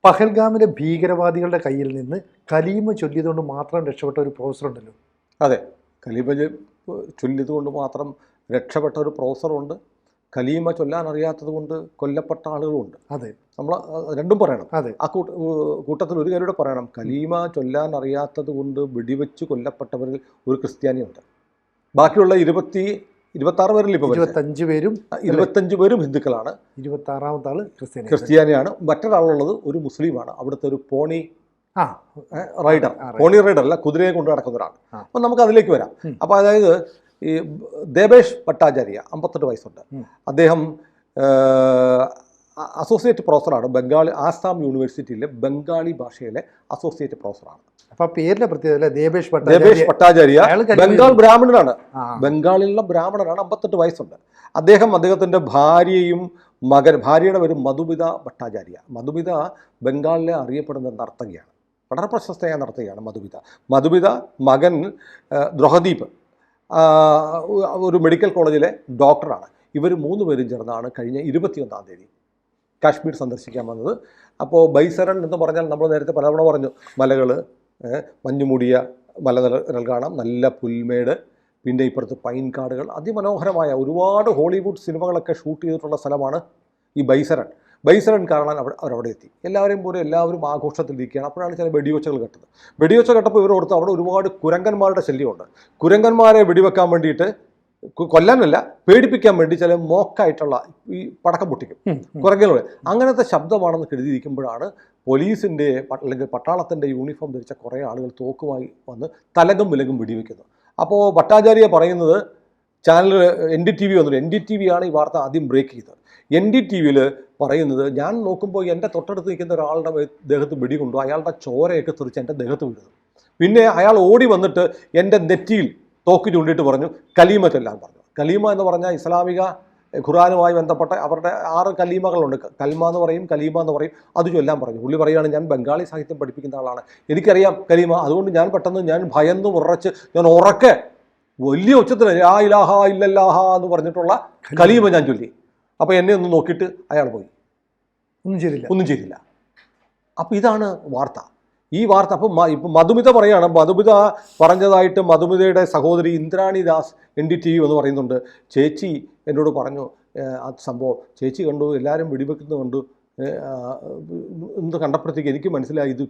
പഹൽഗാമിലെ ഭീകരവാദികളുടെ കയ്യിൽ നിന്ന് കലീമ ചൊല്ലിയതുകൊണ്ട് മാത്രം രക്ഷപ്പെട്ട ഒരു പ്രൊഫസർ ഉണ്ടല്ലോ. അതെ, കലീമ ചൊല്ലിയതുകൊണ്ട് മാത്രം രക്ഷപ്പെട്ട ഒരു പ്രൊഫസറുണ്ട്. കലീമ ചൊല്ലാൻ അറിയാത്തത് കൊണ്ട് കൊല്ലപ്പെട്ട ആളുകളുമുണ്ട്. അതെ, നമ്മൾ രണ്ടും പറയണം. അതെ, ആ കൂട്ടത്തിൽ ഒരു കാര്യം പറയണം. കലീമ ചൊല്ലാൻ അറിയാത്തത് കൊണ്ട് വെടിവെച്ച് കൊല്ലപ്പെട്ടവരിൽ ഒരു ക്രിസ്ത്യാനിയുണ്ട്. ബാക്കിയുള്ള 26 പേരിൽ ഇപ്പോൾ 25 പേരും ഹിന്ദുക്കളാണ്. 26ാമത്തെ ആള് ക്രിസ്ത്യാനിയാണ്. മറ്റൊരാളുള്ളത് ഒരു മുസ്ലിമാണ്. അവിടുത്തെ ഒരു പോണി റൈഡർ അല്ല, കുതിരയെ കൊണ്ട് നടക്കുന്ന ഒരാൾ. അപ്പം നമുക്ക് അതിലേക്ക് വരാം. അപ്പോൾ അതായത് ഈ ദേബേഷ് ഭട്ടാചാര്യ 58 വയസ്സുണ്ട്. അദ്ദേഹം അസോസിയേറ്റ് പ്രൊഫസറാണ്. ആസാം യൂണിവേഴ്സിറ്റിയിലെ ബംഗാളി ഭാഷയിലെ അസോസിയേറ്റ് പ്രൊഫസറാണ്. അപ്പൊ പേരിലെ പ്രത്യേകത ദേബേഷ് ഭട്ടാചാര്യ ബംഗാൾ ബ്രാഹ്മണനാണ്. ബംഗാളിലുള്ള ബ്രാഹ്മണനാണ്. 58 വയസ്സുണ്ട്. അദ്ദേഹത്തിന്റെ ഭാര്യയുടെ പേര് മധുമിത ഭട്ടാചാര്യ. മധുമിത ബംഗാളിലെ അറിയപ്പെടുന്ന നർത്തകിയാണ്. വളരെ പ്രശസ്തയായ നർത്തകിയാണ് മധുമിത. മകൻ ദ്രോഹദീപ് ഒരു മെഡിക്കൽ കോളേജിലെ ഡോക്ടറാണ്. ഇവർ 3 പേരും ചേർന്നാണ് കഴിഞ്ഞ 21-ാം തീയതി കാശ്മീർ സന്ദർശിക്കാൻ വന്നത്. അപ്പോൾ ബൈസരൺ എന്ന് പറഞ്ഞാൽ നമ്മൾ നേരത്തെ പലതവണ പറഞ്ഞു, മലകൾ, മഞ്ഞുമൂടിയ മലനിരകൾ കാണാം, നല്ല പുൽമേട്, പിന്നെ ഇപ്പുറത്ത് പൈൻ കാടുകൾ, അതിമനോഹരമായ ഒരുപാട് ഹോളിവുഡ് സിനിമകളൊക്കെ ഷൂട്ട് ചെയ്തിട്ടുള്ള സ്ഥലമാണ് ഈ ബൈസരൺ കാണാൻ അവരവിടെ എത്തി. എല്ലാവരും ആഘോഷത്തിലിരിക്കുകയാണ്. അപ്പോഴാണ് ചില വെടിവെച്ചകൾ കേട്ടപ്പോൾ ഇവർ ഓർത്ത് അവിടെ ഒരുപാട് കുരങ്ങന്മാരുടെ ശല്യമുണ്ട്. കുരങ്ങന്മാരെ വെടിവെക്കാൻ വേണ്ടിയിട്ട്, കൊല്ലാനല്ല, പേടിപ്പിക്കാൻ വേണ്ടി ചില മോക്കായിട്ടുള്ള ഈ പടക്കം പൊട്ടിക്കും കുരങ്ങുകൾ. അങ്ങനത്തെ ശബ്ദമാണെന്ന് കരുതിയിരിക്കുമ്പോഴാണ് പോലീസിൻ്റെ അല്ലെങ്കിൽ പട്ടാളത്തിൻ്റെ യൂണിഫോം ധരിച്ച കുറേ ആളുകൾ തോക്കുമായി വന്ന് തലകും വിലകും വെടിവെക്കുന്നത്. അപ്പോൾ ഭട്ടാചാര്യ പറയുന്നത്, ചാനൽ NDTV വന്നിട്ട്, NDTV ആണ് ഈ വാർത്ത ആദ്യം ബ്രേക്ക് ചെയ്തത്. NDTVയിൽ പറയുന്നത്, ഞാൻ നോക്കുമ്പോൾ എൻ്റെ തൊട്ടടുത്ത് നിൽക്കുന്ന ഒരാളുടെ ദേഹത്ത് വെടികൊണ്ടു, അയാളുടെ ചോരയൊക്കെ തെറിച്ച് എൻ്റെ ദേഹത്ത് വീഴുന്നു. പിന്നെ അയാൾ ഓടി വന്നിട്ട് എൻ്റെ നെറ്റിയിൽ തോക്ക് ചൂണ്ടിയിട്ട് പറഞ്ഞു കലീമ ചൊല്ലാൻ പറഞ്ഞു. കലീമ എന്ന് പറഞ്ഞാൽ ഇസ്ലാമിക ഖുർആനുമായി ബന്ധപ്പെട്ട അവരുടെ 6 കലീമകളുണ്ട്. കൽമ എന്ന് പറയും, കലീമ എന്ന് പറയും. അത് ചൊല്ലാൻ പറഞ്ഞു. പുള്ളി പറയുകയാണ്, ഞാൻ ബംഗാളി സാഹിത്യം പഠിപ്പിക്കുന്ന ആളാണ്, എനിക്കറിയാം കലീമ. അതുകൊണ്ട് ഞാൻ ഭയന്ന് ഉറച്ച് ഞാൻ ഉറക്കെ വലിയ ഉച്ചത്തിൽ ലാ ഇലാഹ ഇല്ലല്ലാഹ എന്ന് പറഞ്ഞിട്ടുള്ള കലീമ ഞാൻ ചൊല്ലി. അപ്പോൾ എന്നെ ഒന്ന് നോക്കിയിട്ട് അയാൾ പോയി, ഒന്നും ചെയ്തില്ല. അപ്പോൾ ഇതാണ് വാർത്ത. ഈ വാർത്ത ഇപ്പം മധുമിത പറയാണ്. മധുമിത പറഞ്ഞതായിട്ട് മധുമിതയുടെ സഹോദരി ഇന്ദ്രാണി ദാസ് NDTV എന്ന് പറയുന്നുണ്ട്. ചേച്ചി എന്നോട് പറഞ്ഞു ആ സംഭവം, ചേച്ചി കണ്ടു, എല്ലാവരും വെടിവെക്കുന്നത് കണ്ടു എന്ന് കണ്ടപ്പോഴത്തേക്ക് എനിക്ക് മനസ്സിലായി ഇത്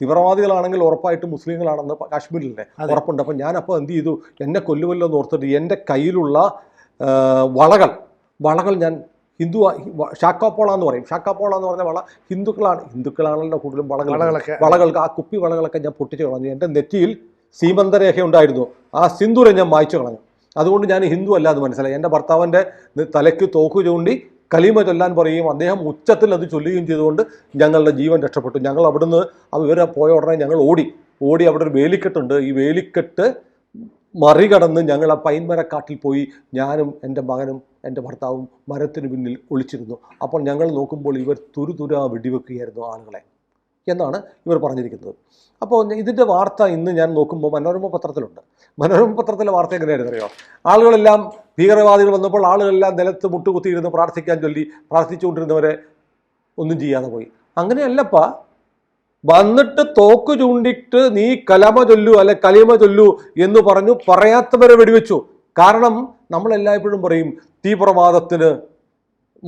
തീവ്രവാദികളാണെങ്കിൽ ഉറപ്പായിട്ട് മുസ്ലിങ്ങളാണെന്ന് കാശ്മീരിലെ ഉറപ്പുണ്ട്. അപ്പം ഞാനപ്പോൾ എന്ത് ചെയ്തു, എന്നെ കൊല്ലുമല്ലോ എന്ന് ഓർത്തിട്ട് എൻ്റെ കയ്യിലുള്ള വളകൾ ഞാൻ ഷാക്കാപ്പോള എന്ന് പറയും. ഷാക്കാപ്പോള എന്ന് പറഞ്ഞ വള ഹിന്ദുക്കളാണല്ലോ കൂടുതലും വളകൾക്ക് ആ കുപ്പി വളകളൊക്കെ ഞാൻ പൊട്ടിച്ച് കളഞ്ഞു. എൻ്റെ നെറ്റിയിൽ സീമന്തരേഖ ഉണ്ടായിരുന്നു, ആ സിന്ദൂരം ഞാൻ മായ്ച്ചു കളഞ്ഞു. അതുകൊണ്ട് ഞാൻ ഹിന്ദു അല്ലാതെ മനസ്സിലായി. എൻ്റെ ഭർത്താവിൻ്റെ തലയ്ക്ക് തോക്ക് ചൂണ്ടി കലീമ ചൊല്ലാൻ പറയുകയും അദ്ദേഹം ഉച്ചത്തിൽ അത് ചൊല്ലുകയും ചെയ്തുകൊണ്ട് ഞങ്ങളുടെ ജീവൻ രക്ഷപ്പെട്ടു. ഞങ്ങൾ അവിടുന്ന് ഇവരെ പോയ ഉടനെ ഞങ്ങൾ ഓടി അവിടെ ഒരു വേലിക്കെട്ടുണ്ട്. ഈ വേലിക്കെട്ട് മറികടന്ന് ഞങ്ങൾ ആ പൈൻമരക്കാട്ടിൽ പോയി ഞാനും എൻ്റെ മകനും എൻ്റെ ഭർത്താവും മരത്തിന് പിന്നിൽ ഒളിച്ചിരുന്നു. അപ്പോൾ ഞങ്ങൾ നോക്കുമ്പോൾ ഇവർ തുരുതുരാ വെടിവെക്കുകയായിരുന്നു ആളുകളെ എന്നാണ് ഇവർ പറഞ്ഞിരിക്കുന്നത്. അപ്പോൾ ഇതിൻ്റെ വാർത്ത ഇന്ന് ഞാൻ നോക്കുമ്പോൾ മനോരമ പത്രത്തിലുണ്ട്. മനോരമ പത്രത്തിലെ വാർത്ത എങ്ങനെയായിരുന്നു അറിയോ? ആളുകളെല്ലാം ഭീകരവാദികൾ വന്നപ്പോൾ ആളുകളെല്ലാം നിലത്ത് മുട്ടുകുത്തിയിരുന്ന് പ്രാർത്ഥിച്ചുകൊണ്ടിരുന്നവരെ ഒന്നും ചെയ്യാതെ പോയി. അങ്ങനെയല്ലപ്പാ, വന്നിട്ട് തോക്ക് ചൂണ്ടിട്ട് നീ കലമ ചൊല്ലു എന്ന് പറഞ്ഞു പറയാത്തവരെ വെടിവെച്ചു. കാരണം നമ്മളെല്ലായ്പ്പോഴും പറയും തീവ്രവാദത്തിന്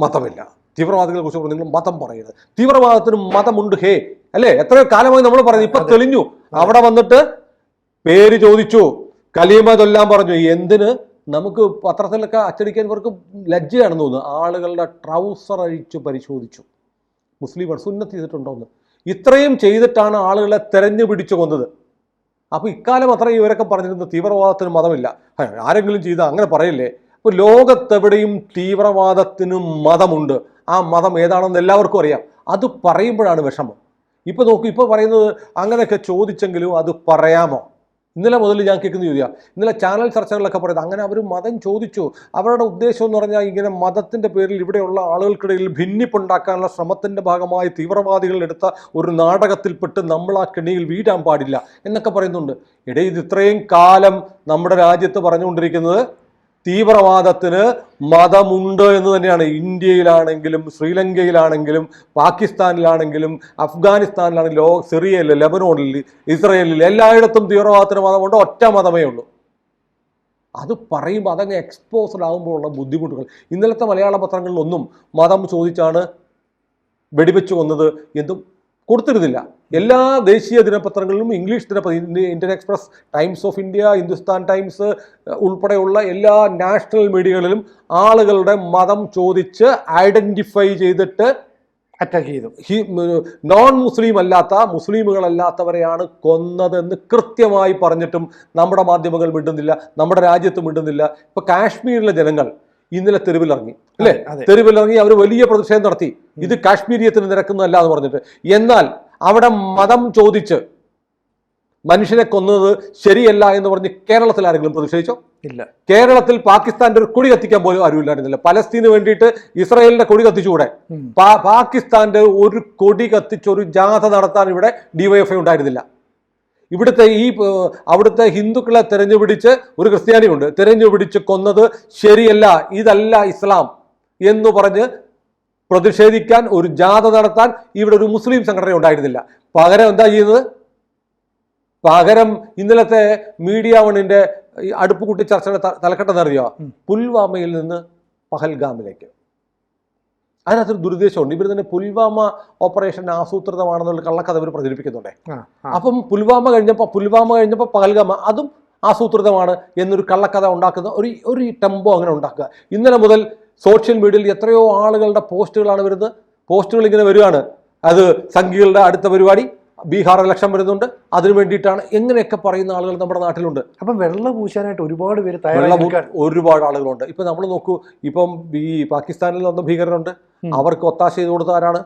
മതമില്ല, തീവ്രവാദികളെ കുറിച്ച് നിങ്ങൾ മതം പറയരുത്, തീവ്രവാദത്തിന് മതമുണ്ട് ഹേ അല്ലേ, എത്രയോ കാലമായി നമ്മൾ പറയുന്നത്. ഇപ്പൊ തെളിഞ്ഞു. അവിടെ വന്നിട്ട് പേര് ചോദിച്ചു, കലീമ ചൊല്ലാൻ പറഞ്ഞു. എന്തിന്? നമുക്ക് പത്രത്തിലൊക്കെ അച്ചടിക്കാൻ ഇവർക്ക് ലജ്ജയാണെന്ന് തോന്നുന്നു. ആളുകളുടെ ട്രൗസർ അഴിച്ചു പരിശോധിച്ചു, മുസ്ലിം സുന്നത്ത് ചെയ്തിട്ടുണ്ടോന്ന്. ഇത്രയും ചെയ്തിട്ടാണ് ആളുകളെ തെരഞ്ഞു പിടിച്ചു കൊന്നത്. അപ്പോൾ ഇക്കാലം അത്രയും ഇവരൊക്കെ പറഞ്ഞിരുന്നു തീവ്രവാദത്തിന് മതമില്ല, ആരെങ്കിലും ചെയ്താൽ അങ്ങനെ പറയല്ലേ. അപ്പോൾ ലോകത്തെവിടെയും തീവ്രവാദത്തിന് മതമുണ്ട്. ആ മതം ഏതാണെന്ന് എല്ലാവർക്കും അറിയാം. അത് പറയുമ്പോഴാണ് വിഷമം. ഇപ്പോൾ നോക്കൂ, ഇപ്പോൾ പറയുന്നത് അങ്ങനെയൊക്കെ ചോദിച്ചെങ്കിലും അത് പറയാമോ? ഇന്നലെ മുതൽ ഞാൻ കേൾക്കുന്ന ചോദ്യം. ഇന്നലെ ചാനൽ ചർച്ചകളിലൊക്കെ പറയുന്നത് അങ്ങനെ അവർ മതം ചോദിച്ചു. അവരുടെ ഉദ്ദേശം എന്ന് പറഞ്ഞാൽ ഇങ്ങനെ മതത്തിൻ്റെ പേരിൽ ഇവിടെയുള്ള ആളുകൾക്കിടയിൽ ഭിന്നിപ്പുണ്ടാക്കാനുള്ള ശ്രമത്തിൻ്റെ ഭാഗമായി തീവ്രവാദികൾ എടുത്ത ഒരു നാടകത്തിൽപ്പെട്ട് നമ്മൾ ആ കെണിയിൽ വീഴാൻ പാടില്ല എന്നൊക്കെ പറയുന്നുണ്ട്. ഇത് ഇത്രയും കാലം നമ്മുടെ രാജ്യത്ത് പറഞ്ഞുകൊണ്ടിരിക്കുന്നത് തീവ്രവാദത്തിന് മതമുണ്ട് എന്ന് തന്നെയാണ്. ഇന്ത്യയിലാണെങ്കിലും ശ്രീലങ്കയിലാണെങ്കിലും പാകിസ്ഥാനിലാണെങ്കിലും അഫ്ഗാനിസ്ഥാനിലാണെങ്കിലും സിറിയയിൽ, ലെബനോണിൽ, ഇസ്രയേലിൽ എല്ലായിടത്തും തീവ്രവാദത്തിന് മതമുണ്ട്. ഒറ്റ മതമേ ഉള്ളൂ. അത് പറയുമ്പോൾ അതങ്ങ് എക്സ്പോസ്ഡ് ആകുമ്പോഴുള്ള ബുദ്ധിമുട്ടുകൾ. ഇന്നലത്തെ മലയാള പത്രങ്ങളിലൊന്നും മതം ചോദിച്ചാണ് വെടിവെച്ച് കൊന്നത് എന്തും കൊടുത്തിരുന്നില്ല. എല്ലാ ദേശീയ ദിനപത്രങ്ങളിലും English Indian Express, Times of India, Hindustan Times ഉൾപ്പെടെയുള്ള എല്ലാ നാഷണൽ മീഡിയകളിലും ആളുകളുടെ മതം ചോദിച്ച് ഐഡന്റിഫൈ ചെയ്തിട്ട് അറ്റാക്ക് ചെയ്തു. നോൺ മുസ്ലിം അല്ലാത്ത, മുസ്ലിമുകളല്ലാത്തവരെയാണ് കൊന്നതെന്ന് കൃത്യമായി പറഞ്ഞിട്ടും നമ്മുടെ മാധ്യമങ്ങൾ മിണ്ടുന്നില്ല, നമ്മുടെ രാജ്യത്ത് മിണ്ടുന്നില്ല. ഇപ്പൊ കാശ്മീരിലെ ജനങ്ങൾ ഇന്നലെ തെരുവിലിറങ്ങി, അല്ലേ? തെരുവിലിറങ്ങി അവർ വലിയ പ്രതിഷേധം നടത്തി. ഇത് കാശ്മീരിയത്തിന് നിരക്കുന്നതല്ല എന്ന് പറഞ്ഞിട്ട്. എന്നാൽ അവിടെ മതം ചോദിച്ച് മനുഷ്യനെ കൊന്നത് ശരിയല്ല എന്ന് പറഞ്ഞ് കേരളത്തിൽ ആരെങ്കിലും പ്രതിഷേധിച്ചോ? ഇല്ല. കേരളത്തിൽ പാകിസ്ഥാന്റെ ഒരു കൊടി കത്തിക്കാൻ പോലും ആരും ഇല്ലായിരുന്നില്ല. പലസ്തീന് വേണ്ടിയിട്ട് ഇസ്രായേലിന്റെ കൊടി കത്തിച്ചുകൂടെ? പാകിസ്ഥാന്റെ ഒരു കൊടി കത്തിച്ചൊരു ജാഥ നടത്താൻ ഇവിടെ ഡിവൈഎഫ്ഐ ഉണ്ടായിരുന്നില്ല. അവിടുത്തെ ഹിന്ദുക്കളെ തെരഞ്ഞുപിടിച്ച് ഒരു ക്രിസ്ത്യാനിയുണ്ട്, തെരഞ്ഞുപിടിച്ച് കൊന്നത് ശരിയല്ല, ഇതല്ല ഇസ്ലാം എന്ന് പറഞ്ഞ് പ്രതിഷേധിക്കാൻ, ഒരു ജാഥ നടത്താൻ ഇവിടെ ഒരു മുസ്ലിം സംഘടന ഉണ്ടായിരുന്നില്ല. പകരം എന്താ ചെയ്യുന്നത്? പകരം ഇന്നലത്തെ മീഡിയ വണ്ണിന്റെ അടുപ്പുകുട്ടി ചർച്ചയുടെ തലക്കെട്ടെന്ന് അറിയോ? പുൽവാമയിൽ നിന്ന് പഹൽഗാമിലേക്ക്. അതിനകത്തൊരു ദുരുദ്ദേശമുണ്ട്. ഇവർ തന്നെ പുൽവാമ ഓപ്പറേഷൻ ആസൂത്രിതമാണെന്നുള്ള കള്ളക്കഥ ഇവർ പ്രചരിപ്പിക്കുന്നുണ്ട്. അപ്പം പുൽവാമ കഴിഞ്ഞപ്പോൾ പഹൽഗാമ അതും ആസൂത്രിതമാണ് എന്നൊരു കള്ളക്കഥ ഉണ്ടാക്കുന്ന ഒരു ടെമ്പോ അങ്ങനെ ഉണ്ടാക്കുക. ഇന്നലെ മുതൽ സോഷ്യൽ മീഡിയയിൽ എത്രയോ ആളുകളുടെ പോസ്റ്റുകളാണ് വരുന്നത്. പോസ്റ്റുകൾ ഇങ്ങനെ വരികയാണ്, അത് സംഘികളുടെ അടുത്ത പരിപാടി, ബീഹാർ ഇലക്ഷൻ വരുന്നുണ്ട്, അതിനു വേണ്ടിയിട്ടാണ്, എങ്ങനെയൊക്കെ പറയുന്ന ആളുകൾ നമ്മുടെ നാട്ടിലുണ്ട്. അപ്പം വെള്ളം പൂശാനായിട്ട് ഒരുപാട് പേര് ഒരുപാട് ആളുകളുണ്ട്. ഇപ്പൊ നമ്മൾ നോക്കൂ, ഇപ്പം ഈ പാകിസ്ഥാനിൽ വന്ന ഭീകരരുണ്ട്, അവർക്ക് ഒത്താശ ചെയ്ത് കൊടുത്ത ആരാണ്?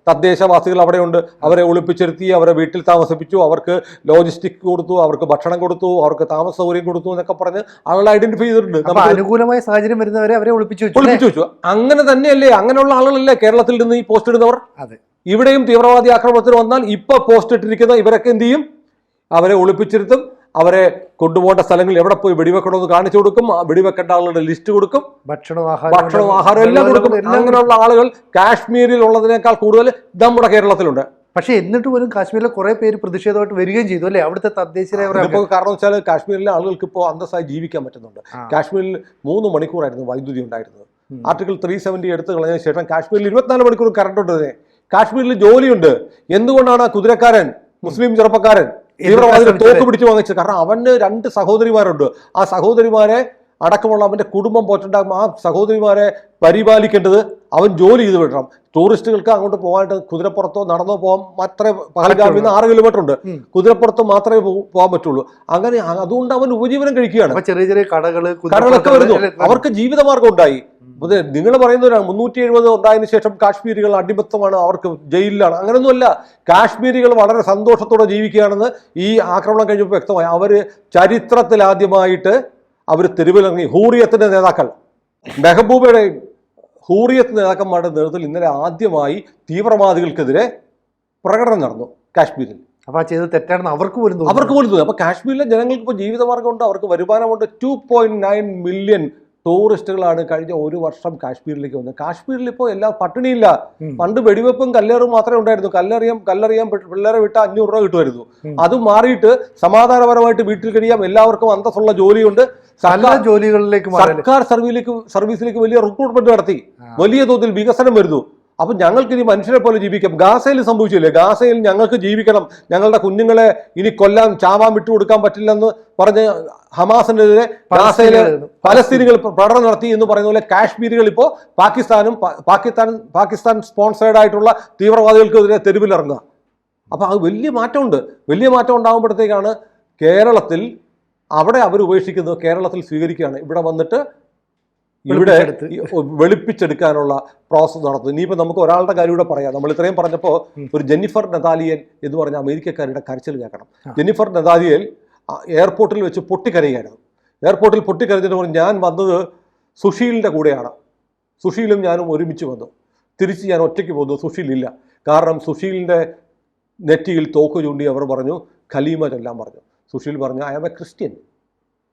തദ്ദേശവാസികൾ അവിടെയുണ്ട്. അവരെ ഒളിപ്പിച്ചിരുത്തി, അവരെ വീട്ടിൽ താമസിപ്പിച്ചു, അവർക്ക് ലോജിസ്റ്റിക് കൊടുത്തു, അവർക്ക് ഭക്ഷണം കൊടുത്തു, അവർക്ക് താമസ സൗകര്യം കൊടുത്തു എന്നൊക്കെ പറഞ്ഞ് ആളുകൾ ഐഡന്റിഫൈ ചെയ്തിട്ടുണ്ട്. അനുകൂലമായ സാഹചര്യം വരുന്നവരെ അവരെ ഒളിപ്പിച്ചു വെച്ചു. അങ്ങനെ തന്നെയല്ലേ? അങ്ങനെയുള്ള ആളുകളല്ലേ കേരളത്തിൽ നിന്ന് ഈ പോസ്റ്റ് ഇടുന്നവർ? ഇവിടെയും തീവ്രവാദി ആക്രമണത്തിന് വന്നാൽ ഇപ്പൊ പോസ്റ്റ് ഇട്ടിരിക്കുന്ന ഇവരൊക്കെ എന്ത് ചെയ്യും? അവരെ ഒളിപ്പിച്ചിരുത്തും, അവരെ കൊണ്ടുപോകേണ്ട സ്ഥലങ്ങളിൽ എവിടെ പോയി വെടിവെക്കണമെന്ന് കാണിച്ചു കൊടുക്കും, വെടിവെക്കേണ്ട ആളുകളുടെ ലിസ്റ്റ് കൊടുക്കും, ഭക്ഷണവും ആഹാരവും എല്ലാം കൊടുക്കും. അങ്ങനെയുള്ള ആളുകൾ കാശ്മീരിൽ ഉള്ളതിനേക്കാൾ കൂടുതൽ നമ്മുടെ കേരളത്തിലുണ്ട്. പക്ഷെ എന്നിട്ട് പോലും കാശ്മീരിലെ കുറെ പേര് പ്രതിഷേധമായിട്ട് വരികയും ചെയ്തു, അല്ലേ? അവിടുത്തെ തദ്ദേശീയരായ കാരണം വെച്ചാൽ കാശ്മീരിലെ ആളുകൾക്ക് ഇപ്പോൾ അന്തസ്സായി ജീവിക്കാൻ പറ്റുന്നുണ്ട്. കാശ്മീരിൽ 3 മണിക്കൂറായിരുന്നു വൈദ്യുതി ഉണ്ടായിരുന്നത്. ആർട്ടിക്കിൾ 370 എടുത്തു കളഞ്ഞതിന് ശേഷം കാശ്മീരിൽ 24 മണിക്കൂർ കറണ്ട് ഉണ്ട്. കാശ്മീരിൽ ജോലിയുണ്ട്. എന്തുകൊണ്ടാണ് ആ കുതിരക്കാരൻ, മുസ്ലിം ചെറുപ്പക്കാരൻ, തീവ്രവാദികൾ തോക്ക് പിടിച്ചു വാങ്ങിച്ചത്? കാരണം അവന് 2 സഹോദരിമാരുണ്ട്. ആ സഹോദരിമാരെ അടക്കമുള്ള അവന്റെ കുടുംബം പോറ്റുണ്ടാകും. ആ സഹോദരിമാരെ പരിപാലിക്കേണ്ടത് അവൻ ജോലി ചെയ്ത് വിടണം. ടൂറിസ്റ്റുകൾക്ക് അങ്ങോട്ട് പോകാനായിട്ട് കുതിരപ്പുറത്തോ നടന്നോ പോകാൻ മാത്രമേ, പഹൽഗാമിൽ നിന്ന് 6 കിലോമീറ്റർ ഉണ്ട്, കുതിരപ്പുറത്ത് മാത്രമേ പോകാൻ പറ്റുള്ളൂ. അങ്ങനെ അതുകൊണ്ട് അവൻ ഉപജീവനം കഴിക്കുകയാണ്. ചെറിയ ചെറിയ കടകളൊക്കെ വരുന്നു, അവർക്ക് ജീവിതമാർഗം ഉണ്ടായി. നിങ്ങൾ പറയുന്നവരാണ് 370 ഉണ്ടായതിനു ശേഷം കാശ്മീരികൾ അടിമത്തമാണ്, അവർക്ക് ജയിലിലാണ്. അങ്ങനെയൊന്നുമല്ല. കാശ്മീരികൾ വളരെ സന്തോഷത്തോടെ ജീവിക്കുകയാണെന്ന് ഈ ആക്രമണം കഴിഞ്ഞപ്പോൾ വ്യക്തമായി. അവര് ചരിത്രത്തിൽ ആദ്യമായിട്ട് അവർ തെരുവിലിറങ്ങി. ഹൂറിയത്തിന്റെ നേതാക്കൾ, മെഹബൂബയുടെയും ഹൂറിയത്ത് നേതാക്കന്മാരുടെ നേതൃത്വത്തിൽ ഇന്നലെ ആദ്യമായി തീവ്രവാദികൾക്കെതിരെ പ്രകടനം നടന്നു കാശ്മീരിൽ. അപ്പൊ ചെയ്ത് തെറ്റാണെന്ന് അവർക്ക് പോലും തോന്നി. അപ്പൊ കാശ്മീരിലെ ജനങ്ങൾക്ക് ഇപ്പോൾ ജീവിതമാർഗമുണ്ട്, അവർക്ക് വരുമാനമുണ്ട്. 2.9 മില്യൺ ടൂറിസ്റ്റുകളാണ് കഴിഞ്ഞ 1 വർഷം കാശ്മീരിലേക്ക് വന്നത്. കാശ്മീരിൽ ഇപ്പോൾ എല്ലാം പട്ടിണിയില്ല. പണ്ട് വെടിവെപ്പും കല്ലേറും മാത്രമേ ഉണ്ടായിരുന്നു. കല്ലെറിയാൻ പിള്ളേരെ വിട്ട 500 രൂപ കിട്ടുമായിരുന്നു. അത് മാറിയിട്ട് സമാധാനപരമായിട്ട് വീട്ടിൽ കഴിയാം, എല്ലാവർക്കും അന്തസ്സുള്ള ജോലിയുണ്ട്. സർക്കാർ സർവീസിലേക്ക് വലിയ റിക്രൂട്ട്മെന്റ് നടത്തി, വലിയ തോതിൽ വികസനം വരുന്നു. അപ്പൊ ഞങ്ങൾക്ക് ഇനി മനുഷ്യരെ പോലെ ജീവിക്കാം. ഗാസയിൽ സംഭവിച്ചില്ലേ? ഗാസയിൽ ഞങ്ങൾക്ക് ജീവിക്കണം, ഞങ്ങളുടെ കുഞ്ഞുങ്ങളെ ഇനി കൊല്ലാൻ, ചാവാൻ വിട്ടുകൊടുക്കാൻ പറ്റില്ലെന്ന് പറഞ്ഞ് ഹമാസിനെതിരെ ഗാസയിലെ പലസ്തീനികൾ പ്രകടനം നടത്തി എന്ന് പറയുന്ന പോലെ കാശ്മീരികൾ ഇപ്പോൾ പാകിസ്ഥാൻ സ്പോൺസേഡ് ആയിട്ടുള്ള തീവ്രവാദികൾക്കെതിരെ തെരുവിലിറങ്ങുക. അപ്പൊ അത് വലിയ മാറ്റമുണ്ട്. വലിയ മാറ്റം ഉണ്ടാകുമ്പോഴത്തേക്കാണ് കേരളത്തിൽ അവിടെ അവർ ഉപേക്ഷിക്കുന്നത് കേരളത്തിൽ സ്വീകരിക്കുകയാണ്. ഇവിടെ വന്നിട്ട് ഇവിടെ വെളുപ്പിച്ചെടുക്കാനുള്ള പ്രോസസ് നടത്തുന്നു. ഇനിയിപ്പോൾ നമുക്ക് ഒരാളുടെ കാര്യം കൂടെ പറയാം. നമ്മൾ ഇത്രയും പറഞ്ഞപ്പോൾ ഒരു ജെന്നിഫർ നെതാലിയൻ എന്ന് പറഞ്ഞ അമേരിക്കക്കാരുടെ കരച്ചിൽ കേൾക്കണം. ജെന്നിഫർ നെതാലിയൻ എയർപോർട്ടിൽ വെച്ച് പൊട്ടിക്കരയുകയായിരുന്നു. എയർപോർട്ടിൽ പൊട്ടിക്കരഞ്ഞിട്ട് പറഞ്ഞു, ഞാൻ വന്നത് സുഷീലിൻ്റെ കൂടെയാണ്, സുഷീലും ഞാനും ഒരുമിച്ച് വന്നു, തിരിച്ച് ഞാൻ ഒറ്റയ്ക്ക് പോകുന്നു, സുഷീലില്ല. കാരണം സുഷീലിൻ്റെ നെറ്റിയിൽ തോക്ക് ചൂണ്ടി അവർ പറഞ്ഞു ഖലീമ ചൊല്ലാൻ പറഞ്ഞു. സുഷീൽ പറഞ്ഞു, ഐ ആം എ ക്രിസ്ത്യൻ,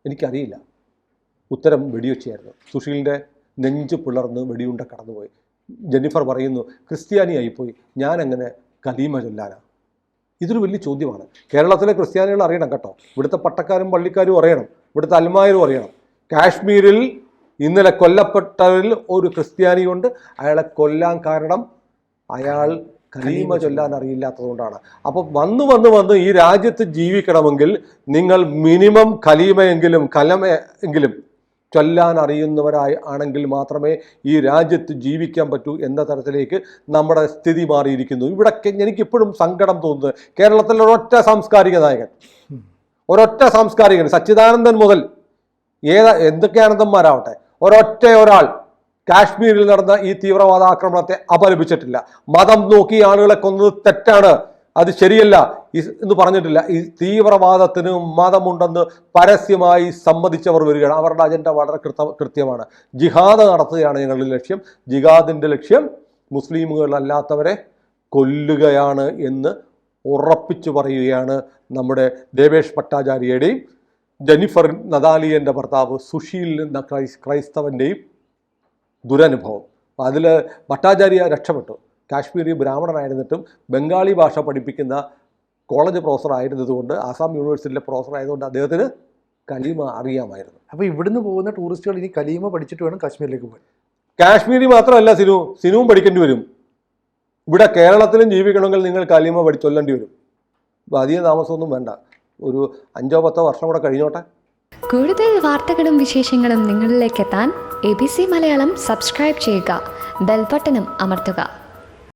എനിക്കറിയില്ല, ഉത്തരം വെടിവെച്ചായിരുന്നു. സുശീലിൻ്റെ നെഞ്ച് പിളർന്ന് വെടിയുണ്ട കടന്നുപോയി. ജെന്നിഫർ പറയുന്നു, ക്രിസ്ത്യാനിയായിപ്പോയി, ഞാനെങ്ങനെ കലീമ ചൊല്ലാനാണ്? ഇതൊരു വലിയ ചോദ്യമാണ്. കേരളത്തിലെ ക്രിസ്ത്യാനികൾ അറിയണം കേട്ടോ, ഇവിടുത്തെ പട്ടക്കാരും പള്ളിക്കാരും അറിയണം, ഇവിടുത്തെ അൽമായരും അറിയണം. കാശ്മീരിൽ ഇന്നലെ കൊല്ലപ്പെട്ടവരിൽ ഒരു ക്രിസ്ത്യാനിയുണ്ട്. അയാളെ കൊല്ലാൻ കാരണം അയാൾ കലീമ ചൊല്ലാൻ അറിയില്ലാത്തതുകൊണ്ടാണ്. അപ്പോൾ വന്ന് ഈ രാജ്യത്ത് ജീവിക്കണമെങ്കിൽ നിങ്ങൾ മിനിമം കലീമയെങ്കിലും കലമയെങ്കിലും ചൊല്ലാൻ അറിയുന്നവരായി ആണെങ്കിൽ മാത്രമേ ഈ രാജ്യത്ത് ജീവിക്കാൻ പറ്റൂ എന്ന തരത്തിലേക്ക് നമ്മുടെ സ്ഥിതി മാറിയിരിക്കുന്നു. ഇവിടൊക്കെ എനിക്കിപ്പോഴും സങ്കടം തോന്നുന്നത്, കേരളത്തിൽ ഒരൊറ്റ സാംസ്കാരിക നായകൻ, ഒരൊറ്റ സാംസ്കാരികൻ, സച്ചിദാനന്ദൻ മുതൽ എന്തൊക്കെ ആനന്ദന്മാരാവട്ടെ, ഒരാൾ കാശ്മീരിൽ നടന്ന ഈ തീവ്രവാദ ആക്രമണത്തെ അപലപിച്ചിട്ടില്ല. മതം നോക്കി ആളുകളെ കൊന്നത് തെറ്റാണ്, അത് ശരിയല്ല എന്ന് പറഞ്ഞിട്ടില്ല. ഈ തീവ്രവാദത്തിന് മതമുണ്ടെന്ന് പരസ്യമായി സമ്മതിച്ചവർ വരികയാണ്. അവരുടെ അജണ്ട വളരെ കൃത്യമാണ്. ജിഹാദ് നടത്തുകയാണ് ഞങ്ങളുടെ ലക്ഷ്യം. ജിഹാദിൻ്റെ ലക്ഷ്യം മുസ്ലിമുകളല്ലാത്തവരെ കൊല്ലുകയാണ് എന്ന് ഉറപ്പിച്ചു പറയുകയാണ് നമ്മുടെ ദേവേഷ് ഭട്ടാചാര്യയുടെയും ജെന്നിഫർ നദാലിയൻ്റെ ഭർത്താവ് സുശീൽ എന്ന ക്രൈസ്തവൻ്റെയും ദുരനുഭവം. അതിൽ ഭട്ടാചാര്യ രക്ഷപ്പെട്ടു. കാശ്മീരി ബ്രാഹ്മണനായിരുന്നിട്ടും ബംഗാളി ഭാഷ പഠിപ്പിക്കുന്ന കോളേജ് പ്രൊഫസർ ആയിരുന്നതുകൊണ്ട്, ആസാം യൂണിവേഴ്സിറ്റിയിലെ പ്രൊഫസർ ആയതുകൊണ്ട് അദ്ദേഹത്തിന് കലീമ അറിയാമായിരുന്നു. അപ്പോൾ ഇവിടുന്ന് പോകുന്ന ടൂറിസ്റ്റുകൾ ഇനി കലീമ പഠിച്ചിട്ട് വേണം കാശ്മീരിലേക്ക് പോകാൻ. കാശ്മീരി മാത്രമല്ല, സിനുവും പഠിക്കേണ്ടി വരും. ഇവിടെ കേരളത്തിലും ജീവിക്കണമെങ്കിൽ നിങ്ങൾ കലീമ ചൊല്ലേണ്ടി വരും. അപ്പോൾ അധികം താമസമൊന്നും വേണ്ട, ഒരു 5-10 വർഷം കൂടെ കഴിഞ്ഞോട്ടെ. കൂടുതൽ വാർത്തകളും വിശേഷങ്ങളും നിങ്ങളിലേക്ക് എത്താൻ ABC മലയാളം സബ്സ്ക്രൈബ് ചെയ്യുക, ബെൽ ബട്ടണും അമർത്തുക.